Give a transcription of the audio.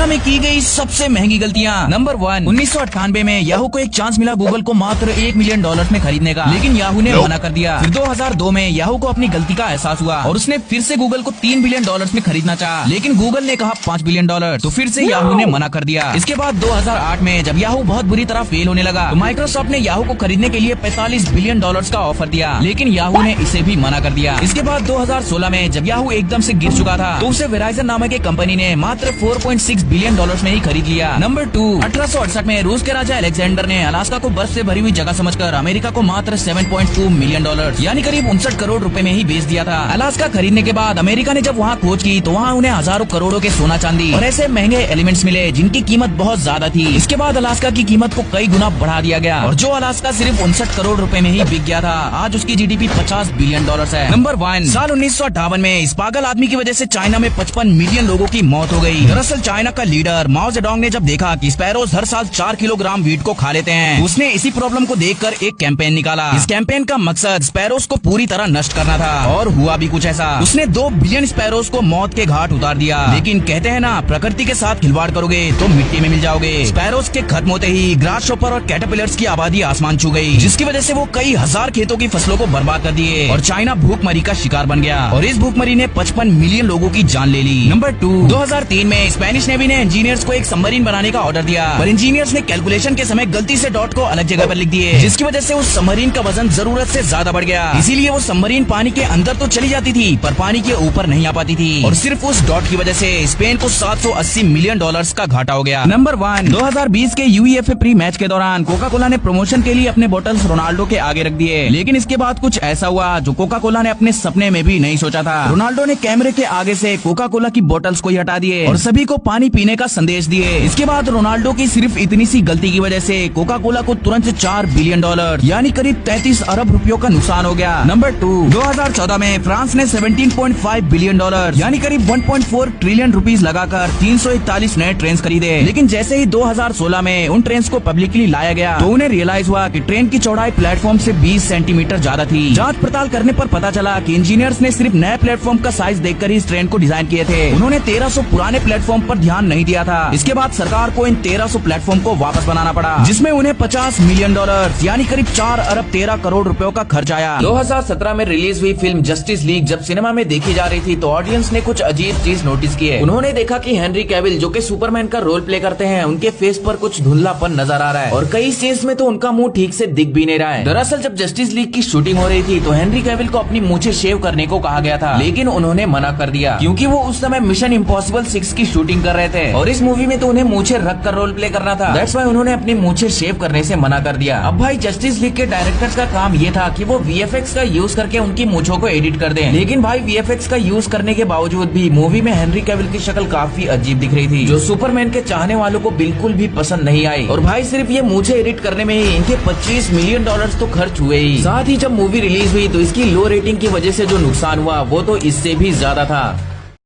दुनिया में की गई सबसे महंगी गलतियाँ। नंबर 1, 1998 में याहू को एक चांस मिला गूगल को मात्र $1 मिलियन में खरीदने का, लेकिन याहू ने मना कर दिया। फिर 2002 में याहू को अपनी गलती का एहसास हुआ और उसने फिर से गूगल को $3 बिलियन में खरीदना चाहा, लेकिन गूगल ने कहा $5 बिलियन, तो फिर से याहू ने मना कर दिया। इसके बाद 2008 में जब याहू बहुत बुरी तरह फेल होने लगा तो माइक्रोसॉफ्ट ने याहू को खरीदने के लिए $45 बिलियन का ऑफर दिया, लेकिन याहू ने इसे भी मना कर दिया। इसके बाद 2016 में जब याहू एकदम से गिर चुका था तो उसे वेराइजन नामक एक कंपनी ने मात्र $4.6 बिलियन में ही खरीद लिया। नंबर 2, 1868 में रूस के राजा अलेक्जेंडर ने अलास्का को बर्फ से भरी हुई जगह समझकर अमेरिका को मात्र $7.2 मिलियन यानी करीब 59 करोड़ रुपए में ही बेच दिया था। अलास्का खरीदने के बाद अमेरिका ने जब वहाँ खोज की तो वहाँ उन्हें हजारों करोड़ों के सोना चांदी और ऐसे महंगे एलिमेंट्स मिले जिनकी कीमत बहुत ज्यादा थी। इसके बाद अलास्का की कीमत को कई गुना बढ़ा दिया गया और जो अलास्का सिर्फ 59 करोड़ रुपए में ही बिक गया था, आज उसकी जीडीपी $50 बिलियन है। नंबर 1, साल 1958 में इस पागल आदमी की वजह से चाइना में 55 मिलियन लोगों की मौत हो गई। दरअसल चाइना का लीडर माओ जेडोंग ने जब देखा कि स्पैरोज हर साल 4 किलोग्राम वीट को खा लेते हैं, उसने इसी प्रॉब्लम को देखकर एक कैंपेन निकाला। इस कैंपेन का मकसद स्पैरोज को पूरी तरह नष्ट करना था और हुआ भी कुछ ऐसा। उसने 2 बिलियन स्पैरोज को मौत के घाट उतार दिया। लेकिन कहते हैं ना, प्रकृति के साथ खिलवाड़ करोगे तो मिट्टी में मिल जाओगे। स्पैरोज के खत्म होते ही ग्रासशॉपर और कैटरपिलर्स की आबादी आसमान छू गई, जिसकी वजह से वो कई हजार खेतों की फसलों को बर्बाद कर दिए और चाइना भूखमरी का शिकार बन गया और इस भूखमरी ने 55 मिलियन लोगों की जान ले ली। नंबर 2, 2003 में स्पेनिश नेवी ने इंजीनियर्स को एक सबमरीन बनाने का ऑर्डर दिया, पर इंजीनियर्स ने कैलकुलेशन के समय गलती से डॉट को अलग जगह पर लिख दिए, जिसकी वजह से उस सबमरीन का वजन जरूरत से ज्यादा बढ़ गया। इसीलिए वो सबमरीन पानी के अंदर तो चली जाती थी पर पानी के ऊपर नहीं आ पाती थी और सिर्फ उस डॉट की वजह से स्पेन को $780 मिलियन का घाटा हो गया। नंबर 1, 2020 के यूईएफए प्री मैच के दौरान कोका कोला ने प्रमोशन के लिए अपने बोतल्स रोनाल्डो के आगे रख दिए, लेकिन इसके बाद कुछ ऐसा हुआ जो कोका कोला ने अपने सपने में भी नहीं सोचा था। रोनाल्डो ने कैमरे के आगे से कोका कोला की बोतल्स को हटा दिए और सभी को पानी पीने का संदेश दिए। इसके बाद रोनाल्डो की सिर्फ इतनी सी गलती की वजह से कोका कोला को तुरंत $4 बिलियन यानी करीब 33 अरब रुपयों का नुकसान हो गया। नंबर 2, 2014 में फ्रांस ने $17.5 बिलियन यानी करीब 1.4 ट्रिलियन रुपीस लगाकर 341 नए ट्रेन खरीदे, लेकिन जैसे ही 2016 में उन ट्रेन को पब्लिकली लाया गया तो उन्हें रियलाइज हुआ कि ट्रेन की चौड़ाई प्लेटफॉर्म से 20 सेंटीमीटर ज्यादा थी। जांच पड़ताल करने पर पता चला कि इंजीनियर्स ने सिर्फ नए प्लेटफॉर्म का साइज देखकर ही इस ट्रेन को डिजाइन किए थे। उन्होंने 1300 पुराने प्लेटफॉर्म पर ध्यान नहीं दिया था। इसके बाद सरकार को इन 1300 प्लेटफॉर्म को वापस बनाना पड़ा, जिसमें उन्हें $50 मिलियन यानी करीब 4 अरब 13 करोड़ रुपयों का खर्च आया। 2017 में रिलीज हुई फिल्म जस्टिस लीग जब सिनेमा में देखी जा रही थी तो ऑडियंस ने कुछ अजीब चीज नोटिस की है। उन्होंने देखा कि हेनरी कैविल जो कि सुपरमैन का रोल प्ले करते हैं, उनके फेस पर कुछ धुंधलापन नजर आ रहा है और कई सीन्स में तो उनका मुंह ठीक से दिख भी नहीं रहा है। दरअसल जब जस्टिस लीग की शूटिंग हो रही थी तो हेनरी कैविल को अपनी मूंछें शेव करने को कहा गया था, लेकिन उन्होंने मना कर दिया क्योंकि वो उस समय मिशन इम्पॉसिबल 6 की शूटिंग कर रहे थे और इस मूवी में तो उन्हें मूंछें रख कर रोल प्ले करना था। दैट्स व्हाई उन्होंने अपनी मूंछें शेव करने से मना कर दिया। अब भाई जस्टिस लीग के डायरेक्टर्स का काम ये था कि वो वीएफएक्स का यूज करके उनकी मूंछों को एडिट कर दें, लेकिन भाई वीएफएक्स का यूज करने के बावजूद भी मूवी में हेनरी कैविल की शक्ल काफी अजीब दिख रही थी, जो सुपरमैन के चाहने वालों को बिल्कुल भी पसंद नहीं आई। और भाई सिर्फ ये मूंछें एडिट करने में ही इनके $25 मिलियन तो खर्च हुए ही। साथ ही जब मूवी रिलीज हुई तो इसकी लो रेटिंग की वजह से जो नुकसान हुआ वो तो इससे भी ज्यादा था।